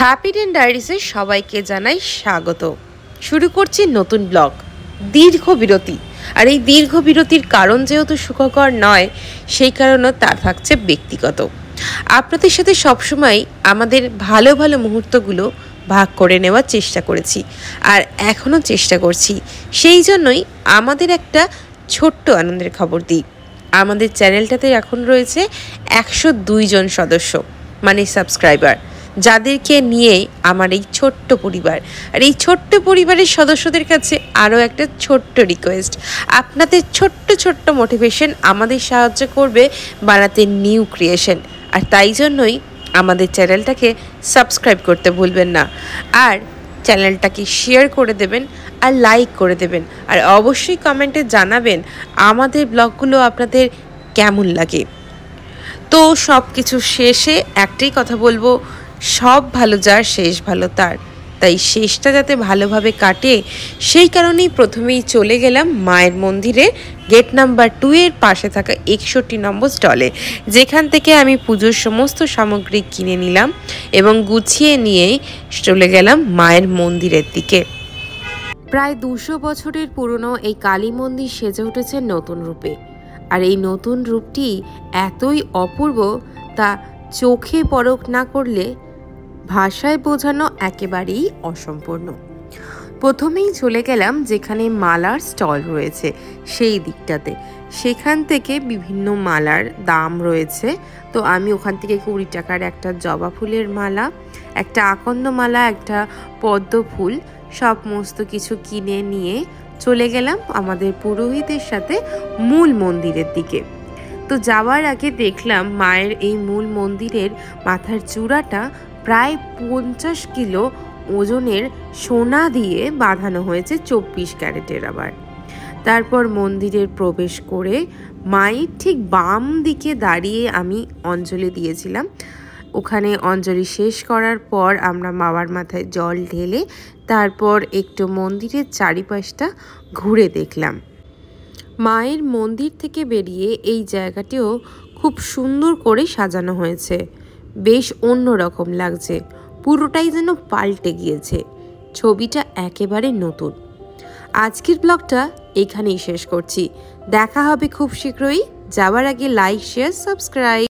Happy ডেন ডায়েরিসে সবাইকে জানাই স্বাগত। শুরু করছি নতুন ব্লগ। দীর্ঘ বিরতি, আর এই দীর্ঘ বিরতির কারণ যেহেতু সুখকর নয়, সেই কারণে তার থাকছে ব্যক্তিগত। আপনাদের সাথে সবসময় আমাদের ভালো ভালো মুহূর্তগুলো ভাগ করে নেওয়ার চেষ্টা করেছি, আর এখনও চেষ্টা করছি। সেই জন্যই আমাদের একটা ছোট্ট আনন্দের খবর দিই। আমাদের চ্যানেলটাতে এখন রয়েছে 102 জন সদস্য, মানে সাবস্ক্রাইবার, যাদেরকে নিয়ে আমার এই ছোট্ট পরিবার। আর এই ছোট্ট পরিবারের সদস্যদের কাছে আরও একটা ছোট্ট রিকোয়েস্ট, আপনাদের ছোট্ট ছোট্ট মোটিভেশন আমাদের সাহায্য করবে বানাতে নিউ ক্রিয়েশন। আর তাই জন্যই আমাদের চ্যানেলটাকে সাবস্ক্রাইব করতে ভুলবেন না, আর চ্যানেলটাকে শেয়ার করে দেবেন আর লাইক করে দেবেন, আর অবশ্যই কমেন্টে জানাবেন আমাদের ব্লগগুলো আপনাদের কেমন লাগে। তো সব কিছু শেষে একটাই কথা বলবো, সব ভালো যার শেষ ভালো তার। তাই শেষটা যাতে ভালোভাবে কাটে, সেই কারণেই প্রথমেই চলে গেলাম মায়ের মন্দিরে গেট নাম্বার 2 এর পাশে থাকা 61 নম্বর স্টলে, যেখান থেকে আমি পুজোর সমস্ত সামগ্রী কিনে নিলাম এবং গুছিয়ে নিয়েই চলে গেলাম মায়ের মন্দিরের দিকে। প্রায় 200 বছরের পুরনো এই কালী মন্দির সেজে উঠেছে নতুন রূপে, আর এই নতুন রূপটি এতই অপূর্ব তা চোখে পরখ না করলে ভাষায় বোঝানো একেবারেই অসম্পূর্ণ। প্রথমেই চলে গেলাম যেখানে মালার স্টল রয়েছে সেই দিকটাতে। সেখান থেকে বিভিন্ন মালার দাম রয়েছে। তো আমি ওখান থেকে 20 টাকার একটা জবা ফুলের মালা, একটা আকন্দ মালা, একটা পদ্ম ফুল, সমস্ত কিছু কিনে নিয়ে চলে গেলাম আমাদের পুরোহিতের সাথে মূল মন্দিরের দিকে। তো যাওয়ার আগে দেখলাম মায়ের এই মূল মন্দিরের মাথার চূড়াটা প্রায় 50 কিলো ওজনের সোনা দিয়ে বাঁধানো হয়েছে, 24 ক্যারেটের। আবার তারপর মন্দিরের প্রবেশ করে মায়ের ঠিক বাম দিকে দাঁড়িয়ে আমি অঞ্জলি দিয়েছিলাম। ওখানে অঞ্জলি শেষ করার পর আমরা বাবার মাথায় জল ঢেলে তারপর একটু মন্দিরের চারিপাশটা ঘুরে দেখলাম। মায়ের মন্দির থেকে বেরিয়ে এই জায়গাটিও খুব সুন্দর করে সাজানো হয়েছে, বেশ অন্যরকম লাগছে, পুরোটাই যেন পাল্টে গিয়েছে। ছবিটা একেবারে নতুন। আজকের ব্লগটা এখানেই শেষ করছি। দেখা হবে খুব শীঘ্রই। যাওয়ার আগে লাইক, শেয়ার, সাবস্ক্রাইব।